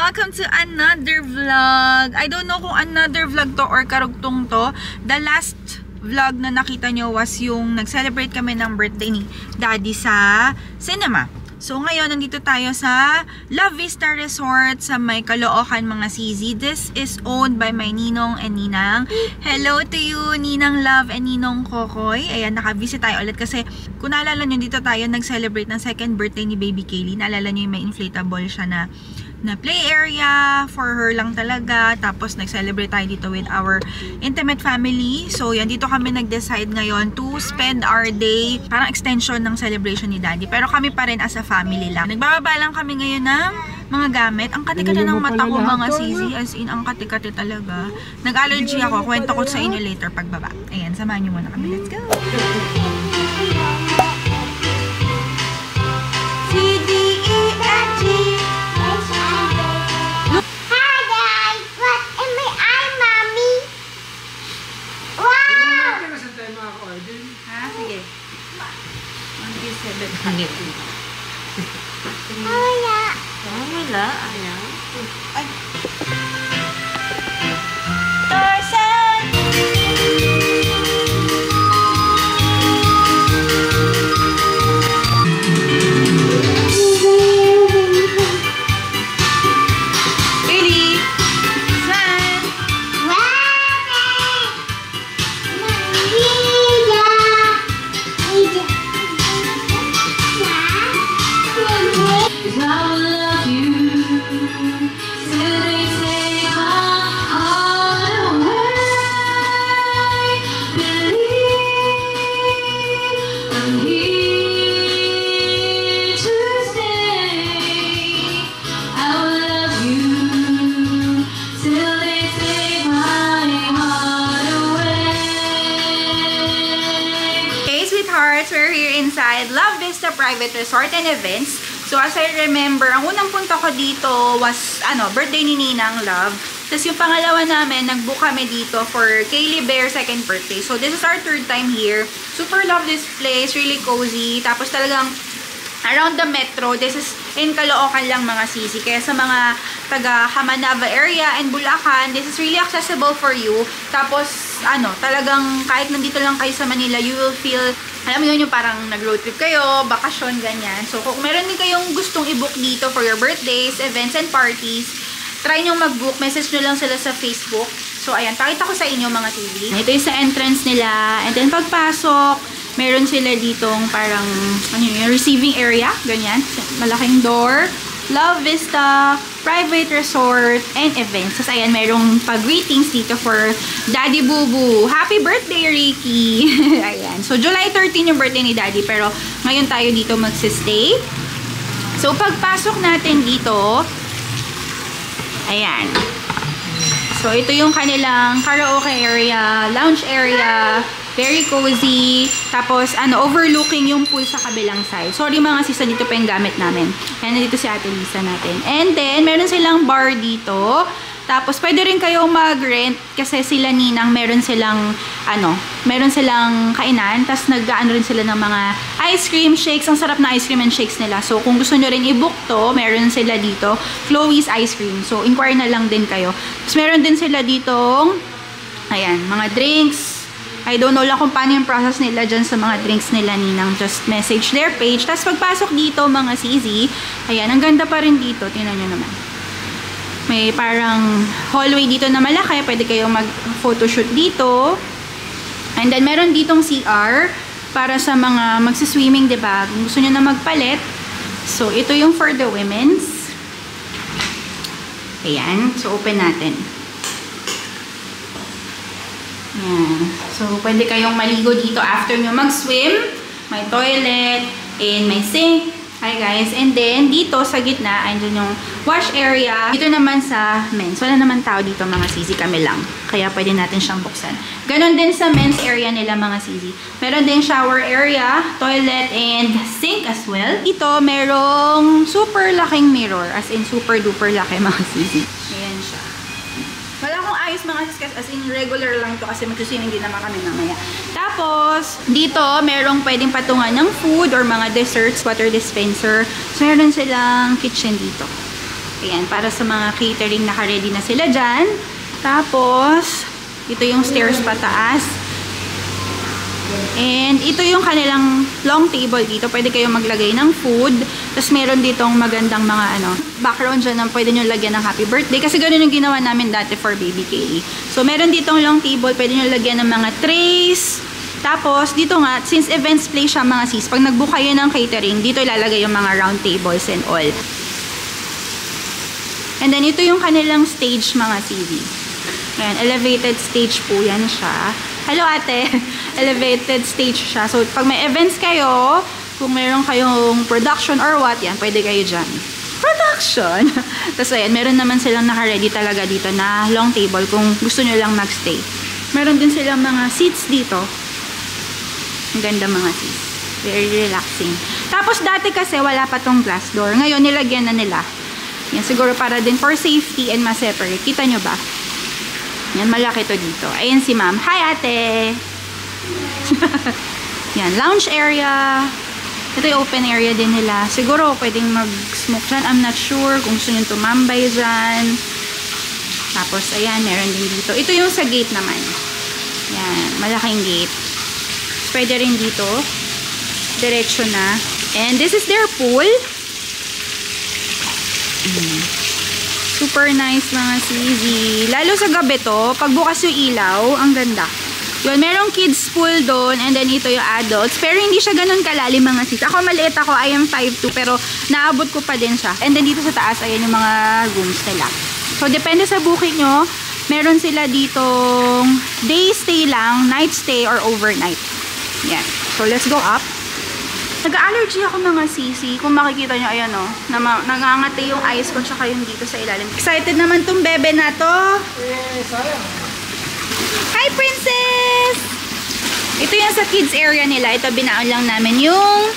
welcome to another vlog. I don't know kung another vlog to or karugtong to. The last vlog na nakita nyo was yung nag-celebrate kami ng birthday ni Daddy sa cinema. So ngayon, nandito tayo sa Love Vista Resort sa may Caloocan, mga CZ. This is owned by my Ninong and Ninang. Hello to you, Ninang Love and Ninong Kokoy. Ayan, naka-visit tayo ulit kasi kung naalala nyo, dito tayo nag-celebrate ng second birthday ni Baby Kaylee. Naalala nyo yung may inflatable siya na play area for her lang talaga. Tapos nag-celebrate tayo dito with our intimate family. So yan, dito kami nag-decide ngayon to spend our day, parang extension ng celebration ni Daddy. Pero kami pa rin as a family lang. Nagbababa lang kami ngayon ng mga gamit. Ang kati-kati ng mata ko, mga CZ. As in, ang kati-kati talaga. Nag-allergy ako. Kwento ko sa inyo later pagbaba. Ayan, samahan nyo muna kami. Let's go! Wala, ayaw. Ay. Tarzan! Really? San? We're here inside Love Vista Private Resort and Events. So as I remember, ang unang punta ko dito was birthday ni Ninang Love. Tapos yung pangalawa namin, nag-book kami dito for Kaylee Bear second birthday. So this is our third time here. Super love this place, really cozy. Tapos talagang around the metro, this is in Caloocan lang mga CZ. Kaya sa mga taga Hamanava area and Bulacan, this is really accessible for you. Tapos talagang kahit nandito lang kayo sa Manila, you will feel, alam mo yun, yung parang nag-road trip kayo, bakasyon, ganyan. So kung meron din kayong gustong i-book dito for your birthdays, events, and parties, try nyo mag-book. Message nyo lang sila sa Facebook. So ayan, pakita ko sa inyo mga CZ. Ito yung sa entrance nila. And then pagpasok, meron sila ditong parang yung receiving area, ganyan, malaking door. Love Vista Private Resort and Events. Tapos ayan, merong pag-greetings dito for Daddy Boo Boo. Happy birthday, Ricky! Ayan. So July 13 yung birthday ni Daddy, pero ngayon tayo dito magsistay. So pagpasok natin dito, ayan. So ito yung kanilang karaoke area, lounge area. Very cozy. Tapos, overlooking yung pool sa kabilang side. Sorry mga sisa, dito pa yung gamit namin. Ayan, dito si Ate Lisa natin. And then, meron silang bar dito. Tapos, pwede rin kayong mag-rent kasi sila Ninang, meron silang kainan. Tapos, nag-ano rin sila ng mga ice cream shakes. Ang sarap na ice cream and shakes nila. So, kung gusto nyo rin i-book to, meron sila dito. Chloe's Ice Cream. So, inquire na lang din kayo. Tapos, meron din sila ditong, ayan, mga drinks. I don't know lang kung paano yung process nila dyan sa mga drinks nila Ninang. Just message their page. Tapos pagpasok dito mga CZ, ayan, ang ganda pa rin dito. Tingnan nyo naman. May parang hallway dito na malaki. Pwede kayong mag-photoshoot dito. And then meron ditong CR para sa mga magsiswimming, diba? Kung gusto nyo na magpalit. So ito yung for the women's. Ayan. So open natin. Yan. So, pwede kayong maligo dito after nyo mag-swim. May toilet, and may sink. Hi guys. And then, dito sa gitna, andun yung wash area. Dito naman sa men's. Wala naman tao dito mga CZ, kami lang. Kaya pwede natin siyang buksan. Ganon din sa men's area nila mga CZ. Meron din shower area, toilet, and sink as well. Dito, merong super laking mirror. As in, super duper laki mga CZ. Ayan siya. Wala akong ayos mga sis, as in regular lang to kasi mag-swimming din naman kami mamaya. Tapos, dito, merong pwedeng patungan ng food or mga desserts, water dispenser. So, meron silang kitchen dito. Ayan, para sa mga catering, naka-ready na sila dyan. Tapos, ito yung stairs pataas. And ito yung kanilang long table dito. Pwede kayong maglagay ng food. Tapos meron ditong magandang mga background dyan na pwede nyo lagyan ng happy birthday. Kasi ganun yung ginawa namin dati for Baby Kaylee. So meron ditong long table. Pwede nyo lagyan ng mga trays. Tapos dito nga, since events place siya mga sis, pag nag-book kayo ng catering, dito ilalagay yung mga round tables and all. And then ito yung kanilang stage mga CV. Ayan, elevated stage po yan siya. Hello ate! Elevated stage siya. So, pag may events kayo, kung meron kayong production or what, yan, pwede kayo dyan. Production! Tapos ayan, meron naman silang naka-ready talaga dito na long table kung gusto nyo lang mag-stay. Meron din silang mga seats dito. Ang ganda mga seats. Very relaxing. Tapos dati kasi wala pa tong glass door. Ngayon, nilagyan na nila. Yan, siguro para din for safety and ma-separate. Kita nyo ba? Yan, malaki to dito. Ayan si ma'am. Hi, ate! Yan, lounge area. Ito yung open area din nila. Siguro, pwedeng mag-smoke dyan. I'm not sure kung gusto nyo tumambay dyan. Tapos, ayan, meron din dito. Ito yung sa gate naman. Yan, malaking gate. Pwede rin dito. Diretso na. And this is their pool. Super nice mga CZ. Lalo sa gabi to, pag bukas yung ilaw, ang ganda. Yun, merong kids pool doon, and then ito yung adults. Pero hindi siya ganun kalalim mga sis. Ako maliit ako, I am 5'2", pero naabot ko pa din siya. And then dito sa taas, ayan yung mga rooms nila. So, depende sa booking nyo, meron sila ditong day stay lang, night stay, or overnight. Yan. So, let's go up. Nag-allergy ako mga sisi. Kung makikita nyo, ayan o. Nangangati yung eyes ko tsaka yung dito sa ilalim. Excited naman tong bebe na to. Hi, princess! Ito yung sa kids area nila. Ito, binaon lang namin yung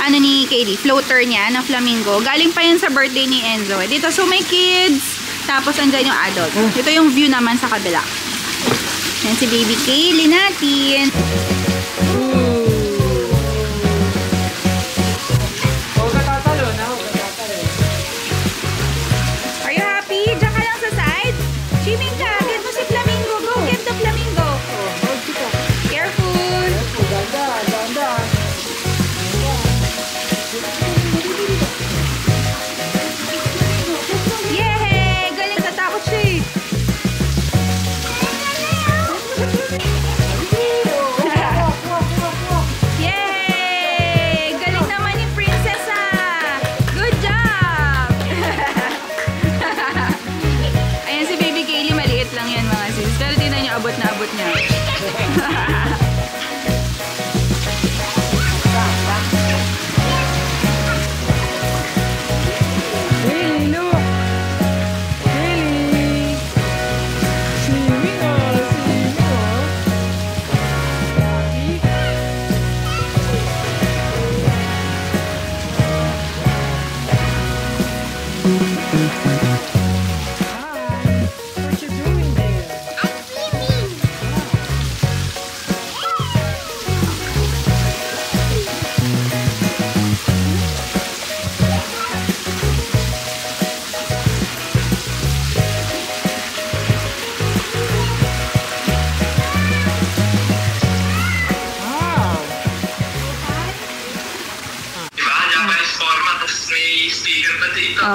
ni Kaylee. Floater niya na flamingo. Galing pa yan sa birthday ni Enzo. Dito, so may kids. Tapos, andyan yung adult. Ito yung view naman sa kabila. Yan si baby Kaylee natin.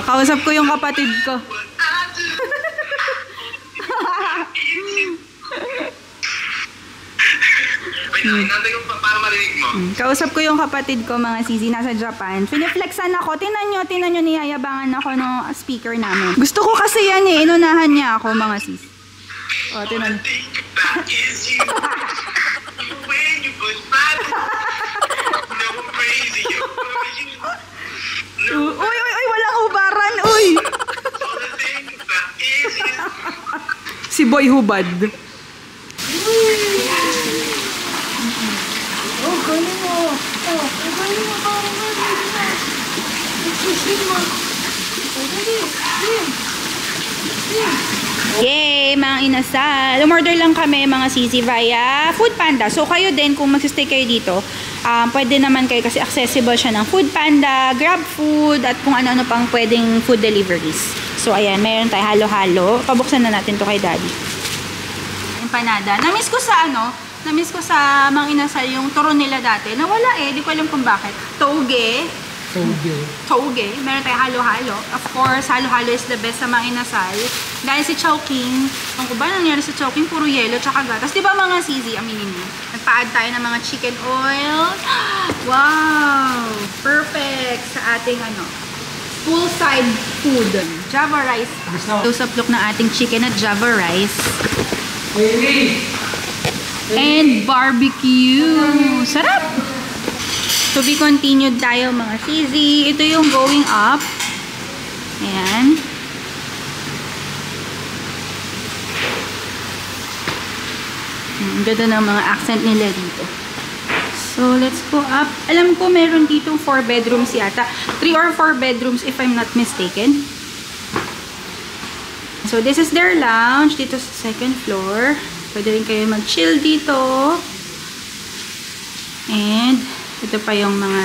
Kausap ko yung kapatid ko. Para marinig mo. Kausap ko yung kapatid ko mga sisi nasa Japan. Piniflexan ako. Tinan nyo niyayabangan ako ng speaker namin. Gusto ko kasi yan eh. Inunahan niya ako mga sisi. O, tinan nyo. Uy, walang hubaran, uy! Si Boy Hubad. Oh, galing mo. Oh, galing mo. Yay, mga inasal. Umorder lang kami mga sisi via Food Panda. So kayo din kung magsistay kayo dito, Pwede naman kayo kasi accessible siya ng Foodpanda, GrabFood, at kung ano-ano pang pwedeng food deliveries. So, ayan, meron tayo halo-halo. Pabuksan na natin to kay Daddy. Empanada. Namiss ko sa Mang Inasal yung turon nila dati. Nawala di ko alam kung bakit. Toge. Meron tayo halo-halo. Of course, halo-halo is the best sa Mang Inasal. Dahil si Chowking, ang ko ba nangyari sa Chowking? Puro yelo tsaka gatas. Di ba mga sisi, aminin mo? Nagpa-add tayo ng mga chicken oil. Wow! Perfect sa ating poolside food. Java rice. Close-up look ng ating chicken at Java rice. And barbecue. Sarap! To be continued tayo mga sisi. Ito yung going up. Ayan. Ganda ng mga accent nila dito. So, let's go up. Alam ko meron ditong 4 bedrooms yata. 3 or 4 bedrooms if I'm not mistaken. So, this is their lounge. Dito sa second floor. Pwede rin kayo mag-chill dito. And ito pa yung mga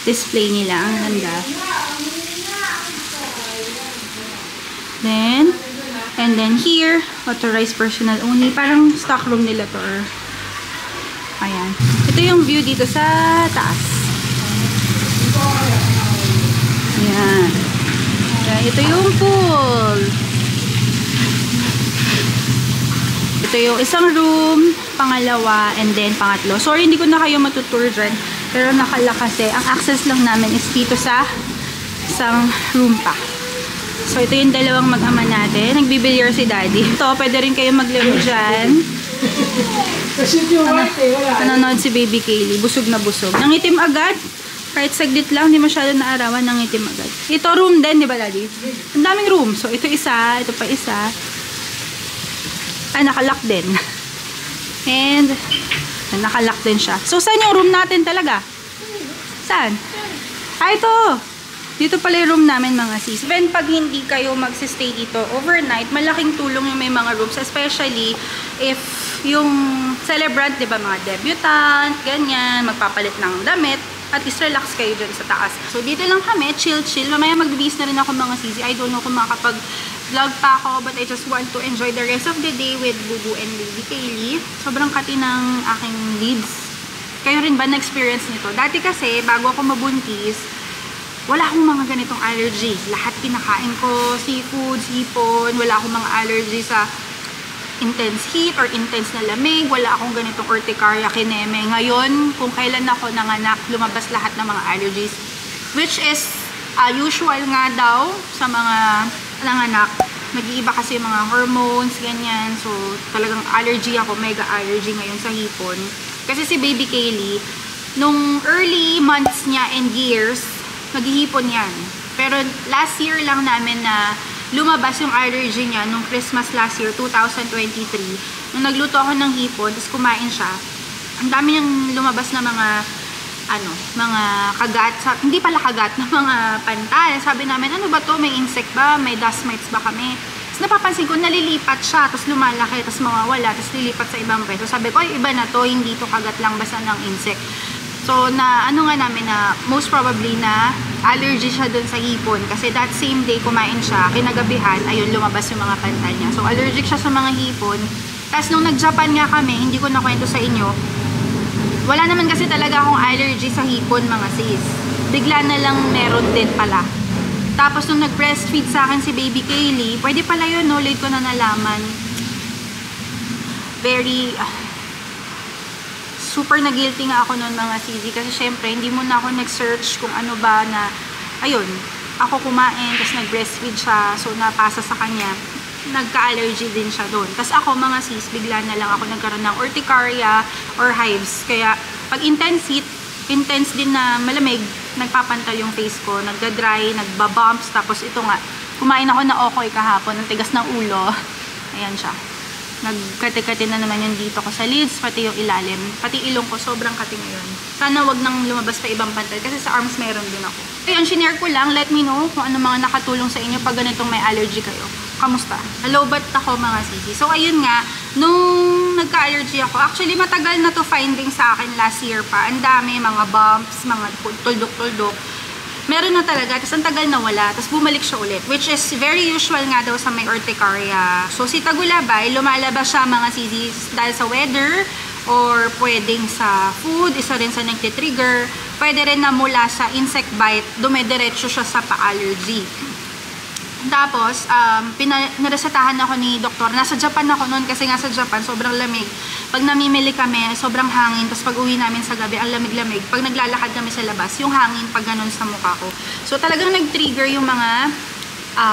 display nila. Ang ganda. And then here, authorized personnel only. Parang stock room nila to. Ayan. Ito yung view dito sa taas. Ayan. Ito yung pool. Ito yung isang room, pangalawa, and then pangatlo. Sorry, hindi ko na kayo matutour dyan. Pero nakala kasi, ang access lang namin is dito sa isang room pa. So, ito yung dalawang mag-ama natin. Nagbibilyar si Daddy. Ito, pwede rin kayo maglaro dyan. Nanonood si Baby Kaylee. Busog na busog. Nangitim agad. Kahit saglit lang, hindi masyado naarawan, nangitim agad. Ito room din, di ba Daddy? Ang daming room. So, ito isa, ito pa isa. Nakalock din. And, nakalock din siya. So, saan yung room natin talaga? Saan? Ito! Dito pala yung room namin mga sis. Even pag hindi kayo magsistay dito overnight, malaking tulong yung may mga rooms. Especially if yung celebrant, di ba, mga debutant, ganyan, magpapalit ng damit, at least relax kayo dyan sa taas. So, dito lang kami, chill. Mamaya magbibis na rin ako mga sisi. I don't know kung makakapag-vlog pa ako, but I just want to enjoy the rest of the day with Bubu and Baby Kaylee. Sobrang kati ng aking lids. Kayo rin ba na-experience nito? Dati kasi, bago ako mabuntis, wala akong mga ganitong allergy. Lahat kinakain ko, seafood, hipon, wala akong mga allergy sa intense heat or intense na lamig. Wala akong ganitong urticaria, kineme. Ngayon, kung kailan ako nanganak, lumabas lahat ng mga allergies. Which is usual nga daw sa mga nanganak. Nag-iiba kasi yung mga hormones, ganyan. So, talagang allergy ako, mega allergy ngayon sa hipon. Kasi si Baby Kaylee, nung early months niya and years, maghihipon yan. Pero last year lang namin na lumabas yung allergy niya nung Christmas last year, 2023. Nung nagluto ako ng hipon, tapos kumain siya, ang dami niyang lumabas na mga mga kagat, hindi pala kagat, na mga pantal. Sabi namin, ano ba to? May insect ba? May dust mites ba kami? Tapos napapansin ko, nalilipat siya, tapos lumalaki, tapos mawawala, tapos lilipat sa ibang pwesto. Sabi ko, ay iba na to, hindi to kagat lang basta ng insect. So, nga namin na most probably na allergy siya dun sa hipon. Kasi that same day, kumain siya, kinagabihan, ayun, lumabas yung mga pantal niya. So, allergic siya sa mga hipon. Tapos, nung nag-Japan nga kami, hindi ko nakwento sa inyo, wala naman kasi talaga akong allergy sa hipon, mga sis. Bigla na lang meron din pala. Tapos, nung nag-breastfeed sa akin si Baby Kaylee, pwede pala yun, no? Late ko na nalaman. Very... super na-guilty nga ako noon mga sisi kasi syempre hindi mo na ako nag-search kung ano ba na ayun, ako kumain tapos nag-breastfeed siya so napasa sa kanya, nagka-allergy din siya doon. Tapos ako mga sis, bigla na lang ako nagkaroon ng urticaria or hives. Kaya pag intense heat, intense din na malamig, nagpapantal yung face ko, nagda-dry, nagbabumps. Tapos ito nga, kumain ako na okoy kahapon, ang tigas ng ulo. Ayan siya. Nagkati-kati na naman yung dito ko sa lids, pati yung ilalim, pati ilong ko, sobrang kati ngayon. Sana wag nang lumabas pa ibang pantal kasi sa arms meron din ako. Ayun, shinare ko lang, let me know kung ano mga nakatulong sa inyo pag ganitong may allergy kayo. Kamusta? Hello, ba't ako mga sisi? So, ayun nga, nung nung nagka-allergy ako, actually matagal na to finding sa akin last year pa. Ang dami, mga bumps, mga tuldok-tuldok. Meron na talaga, tapos ang tagal na wala, tapos bumalik siya ulit. Which is very usual nga daw sa may urticaria. So si Tagulabay, lumalabas siya mga sisis dahil sa weather, or pwedeng sa food, isa rin sa nagtitrigger. Pwede rin na mula sa insect bite, dumediretso siya sa pa-allergy. Tapos, naresetahan ako ni doktor. Nasa Japan ako noon kasi nga sa Japan, sobrang lamig. Pag namimili kami, sobrang hangin. Tapos pag uwi namin sa gabi, ang lamig-lamig. Pag naglalakad kami sa labas, yung hangin pag ganun sa mukha ko. So talagang nag-trigger yung mga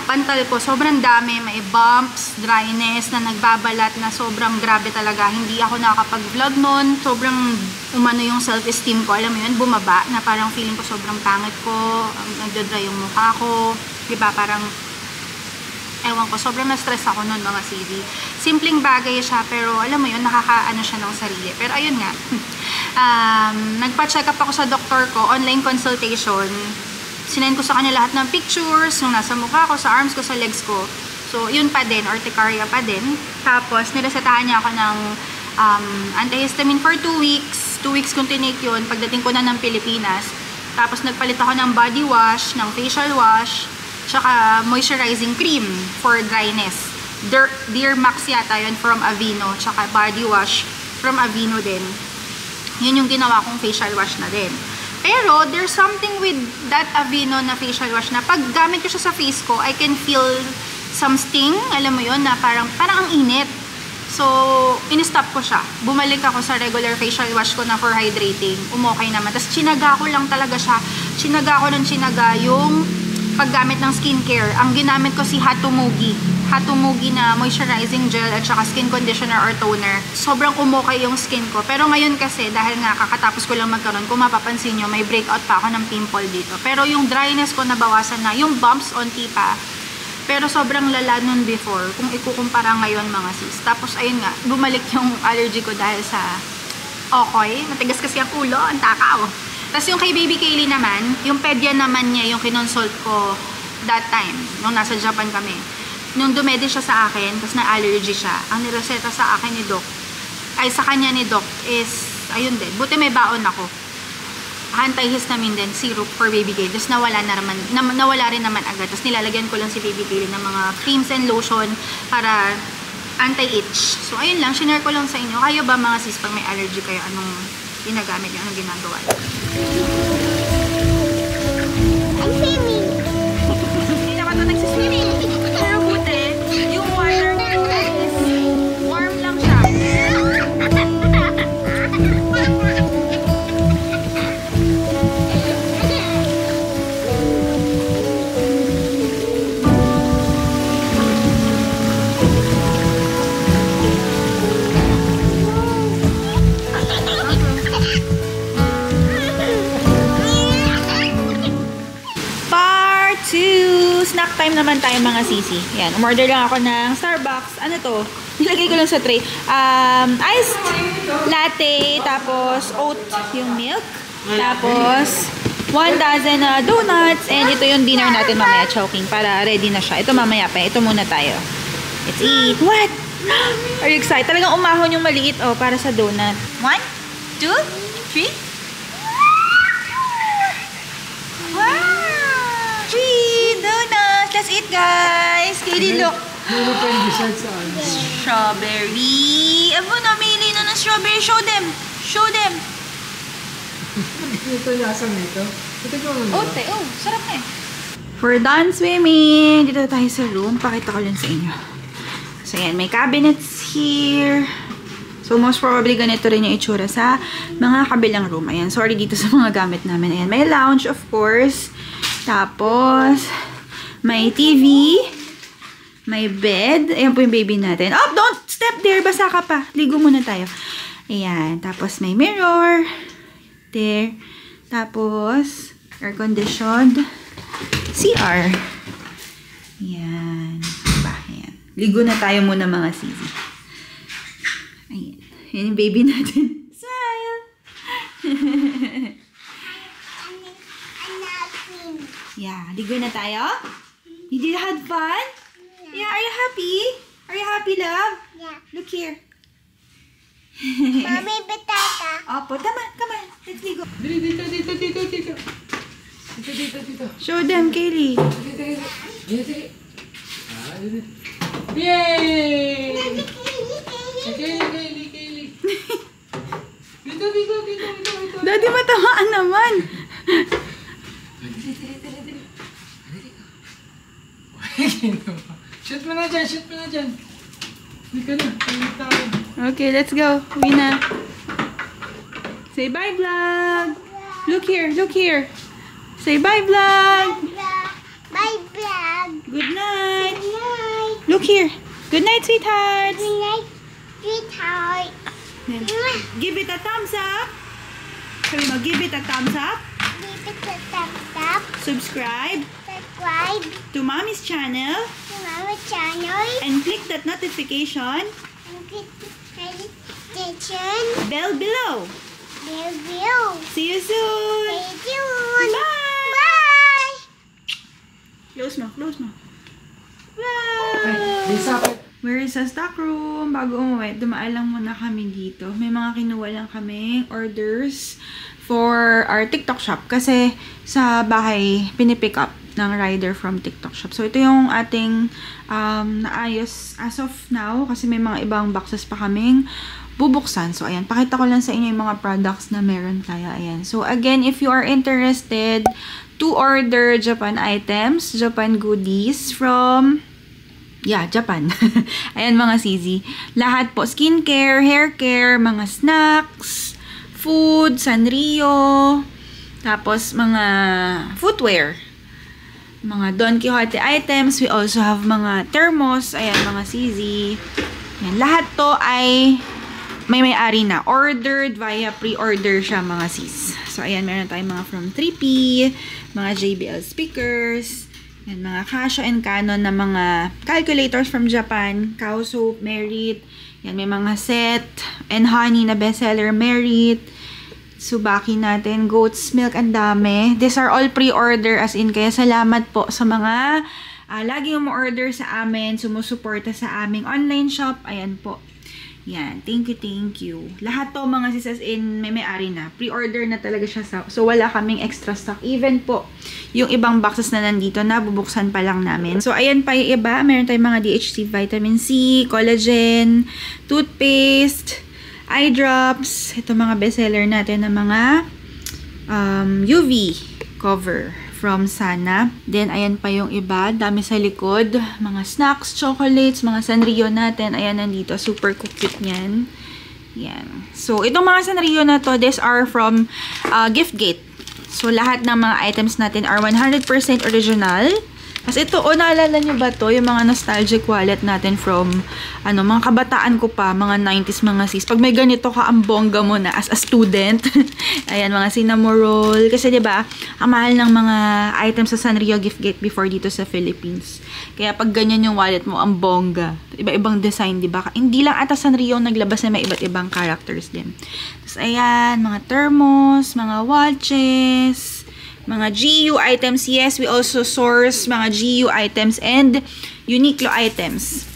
pantal ko. Sobrang dami. May bumps, dryness na nagbabalat na sobrang grabe talaga. Hindi ako nakakapag-vlog noon. Sobrang umano yung self-esteem ko. Alam mo yun, bumaba na parang feeling ko sobrang pangit ko. Nagdadry yung mukha ko. Diba, parang ewan ko, sobrang na-stress ako noon mga CD. Simpleng bagay siya, pero alam mo yun, nakakaano siya ng sarili. Pero ayun nga, nagpa-check up ako sa doktor ko, online consultation. Sinend ko sa kanya lahat ng pictures, yung nasa mukha ko, sa arms ko, sa legs ko. So, yun pa din, urticaria pa din. Tapos, niresetahan niya ako ng antihistamine for 2 weeks. 2 weeks kong tinake yun, pagdating ko na ng Pilipinas. Tapos, nagpalit ako ng body wash, ng facial wash, tsaka moisturizing cream for dryness. Dear Max yata yun from Aveeno. Tsaka body wash from Aveeno din. Yun yung ginawa kong facial wash na din. Pero, there's something with that Aveeno na facial wash na pag gamit ko siya sa face ko, I can feel some sting. Alam mo yun, na parang ang init. So, in-stop ko siya. Bumalik ako sa regular facial wash ko na for hydrating. Umokay naman. Tapos, chinaga ko lang talaga siya. Chinaga ko ng chinaga yung paggamit ng skincare. Ang ginamit ko si Hatumugi. Hatumugi na moisturizing gel at saka skin conditioner or toner. Sobrang umokay yung skin ko. Pero ngayon kasi, dahil nga kakatapos ko lang magkaroon, kung mapapansin nyo, may breakout pa ako ng pimple dito. Pero yung dryness ko nabawasan na. Yung bumps onti pa. Pero sobrang lala nun before, kung ikukumpara ngayon mga sis. Tapos ayun nga, bumalik yung allergy ko dahil sa okoy. Matigas kasi ang ulo, ang takaw. Tapos yung kay Baby Kaylee naman, yung pedya naman niya, yung kinonsult ko that time, nung nasa Japan kami. Nung dumedi siya sa akin, tapos na-allergy siya, ang nireseta sa akin ni Doc, ay sa kanya ni Doc is, ayun din, buti may baon ako. Antihistamine din, syrup for Baby Kaylee. Tapos nawala rin naman agad. Tapos nilalagyan ko lang si Baby Kaylee ng mga creams and lotion para anti-itch. So ayun lang, shinare ko lang sa inyo. Kayo ba mga sis, pag may allergy kayo, anong ginagamit nyo, anong ginagawa nyo? I'm swimming. Hindi naman ito nagsiswimming. Pero buti, yung water ko is warm lang siya. Snack time naman tayo mga sisi. Yan, umorder lang ako ng Starbucks. Ano to? Nilagay ko lang sa tray. Iced latte, tapos oat yung milk. Tapos 1 dozen donuts. And ito yung dinner natin mamaya, choking. Para ready na siya. Ito mamaya pa. Ito muna tayo. Let's eat. What? Are you excited? Talagang umahon yung maliit para sa donut. 1, 2, 3. Wow! 3 donuts! Let's eat, guys! Kaylee, look! Strawberry! Abo, namili na ng strawberry. Show them! Show them! Ito yung lasang nito. Ito yung ano. Sarap na eh. We're done swimming. Dito tayo sa room. Pakita ko lang sa inyo. So, yan. May cabinets here. So, most probably ganito rin yung itsura sa mga kabilang room. Ayan. Sorry dito sa mga gamit namin. Ayan. May lounge, of course. Tapos, may TV. May bed. Ayan po yung baby natin. Oh, don't step there. Basa ka pa. Ligo muna tayo. Ayan. Tapos, may mirror. There. Tapos, air-conditioned CR. Ayan. Diba? Ayan. Ligo na tayo muna mga sisi. Ayan. Ayan yung baby natin. Smile! Yeah. Ligo na tayo? Did you have fun? Yeah. Are you happy? Are you happy, love? Yeah. Look here. Mami, batata. Opo, come on. Let's go. Dito. Show them, Kaylee. Dito. Yay! Kaylee. Dito. Daddy, matamaan naman. Shoot mo na dyan. Hindi ka na. Palit tayo. Okay, let's go. Uwi na. Say bye, vlog. Look here. Say bye, vlog. Bye, vlog. Good night. Good night. Look here. Good night, sweethearts. Good night, sweetheart. Then, give it a thumbs up. Sabi mo, give it a thumbs up. Give it a thumbs up. Subscribe Subscribe to Mommy's channel. to our channel. And click that notification And click the notification bell below. bell. See you soon. Stay tuned. Bye. Bye. Close mo. Ay, Lisa, We're sa stock room. Bago umuwi, dumaan lang muna kami dito. May mga kinuha lang kami orders for our TikTok shop. Kasi sa bahay, pinipick up ng rider from TikTok shop. So, ito yung ating naayos as of now. Kasi may mga ibang boxes pa kaming bubuksan. So, ayan. Pakita ko lang sa inyo yung mga products na meron tayo. Ayan. So, again, if you are interested to order Japan items, Japan goodies from Japan. Ayan mga CZ. Lahat po, skincare, hair care, mga snacks, food, Sanrio, tapos mga footwear, mga Don Quixote items. We also have mga thermos. Ayan mga CZ. Ayan, lahat to ay may-ari na. Ordered via pre-order siya mga sis. So ayan, meron tayong mga from 3P, mga JBL speakers, yan, mga Casio and Canon na mga calculators from Japan, Cow Soap, Merit. Yan, may mga set and honey na bestseller, Merit. Subaki natin, Goat's Milk, ang dami. These are all pre-order as in, kaya salamat po sa mga lagi yung order sa amin, sumusuporta sa aming online shop. Ayan po. Yan, thank you. Lahat to mga sis as in may-ari na. Pre-order na talaga siya so wala kaming extra stock. Even po, yung ibang boxes na nandito na bubuksan pa lang namin. So ayan pa yung iba. Meron tayong mga DHC, vitamin C, collagen, toothpaste, eye drops. Ito mga bestseller natin na mga UV cover from Sana. Then, ayan pa yung iba. Dami sa likod. Mga snacks, chocolates, mga Sanrio natin. Ayan, nandito. Super cute niyan. Yan. So, itong mga Sanrio na to, these are from Giftgate. So, lahat ng mga items natin are 100% original. Kasi ito, naalala nyo ba to? Yung mga nostalgic wallet natin from, mga kabataan ko pa, mga 90s, mga sis. Pag may ganito ka, ang bongga mo na as a student. Ayan, mga cinnamon roll. Kasi, diba, ang mahal ng mga items sa Sanrio Giftgate before dito sa Philippines. Kaya, pag ganyan yung wallet mo, ang bongga. Iba-ibang design, diba? Hindi lang ata Sanrio naglabas na may iba't ibang characters din. Tapos, ayan, mga thermos, mga watches, mga GU items. Yes, we also source mga GU items and Uniqlo items.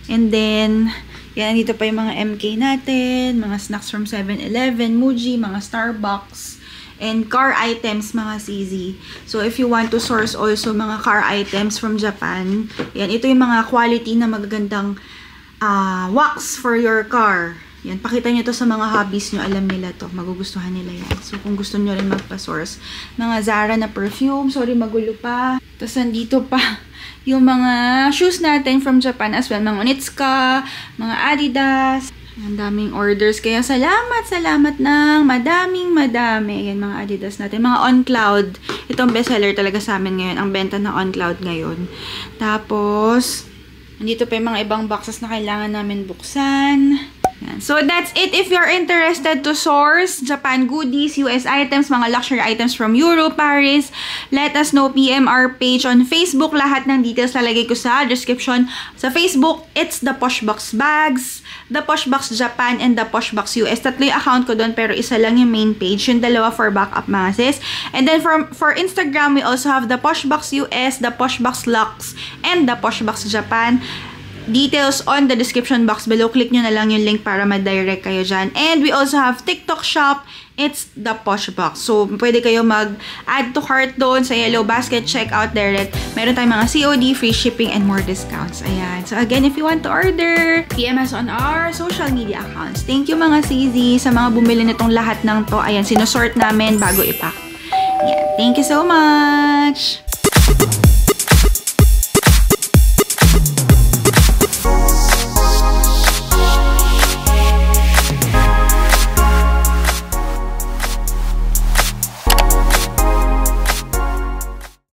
And then, yan, dito pa yung mga MK natin, mga snacks from 7-Eleven, Muji, mga Starbucks, and car items, mga CZ. So, if you want to source also mga car items from Japan, yan, ito yung mga quality na magagandang wax for your car. Yan, pakita nyo to sa mga hobbies nyo. Alam nila to. Magugustuhan nila yan. So, kung gusto nyo rin magpa-source. Mga Zara na perfume. Sorry, magulo pa. Tapos, nandito pa yung mga shoes natin from Japan as well. Mga Onitsuka, mga Adidas. Ang daming orders. Kaya, salamat ng madami. Yan, mga Adidas natin. Mga OnCloud. Itong bestseller talaga sa amin ngayon. Ang benta ng OnCloud ngayon. Tapos, nandito pa yung mga ibang boxes na kailangan namin buksan. Yan. So, that's it. If you're interested to source Japan goodies, US items, mga luxury items from Europe, Paris, let us know. PM our page on Facebook. Lahat ng details lalagay ko sa description. Sa Facebook, it's the Poshbox Bags, the Poshbox Japan, and the Poshbox US. Tatlo yung account ko doon, pero isa lang yung main page. Yung dalawa for backup, mga sis. And then, for Instagram, we also have the Poshbox US, the Poshbox Lux, and the Poshbox Japan. details on the description box below. Click nyo na lang yung link para ma-direct kayo dyan. And we also have TikTok shop. It's the Posh Box. So, pwede kayo mag-add to cart doon sa Yellow Basket. Check out there. Meron tayong mga COD, free shipping, and more discounts. Ayan. So, again, if you want to order, PM us on our social media accounts. Thank you mga CZ sa mga bumili nitong lahat ng to. Ayan, sinusort namin bago ipack. Ayan. Thank you so much!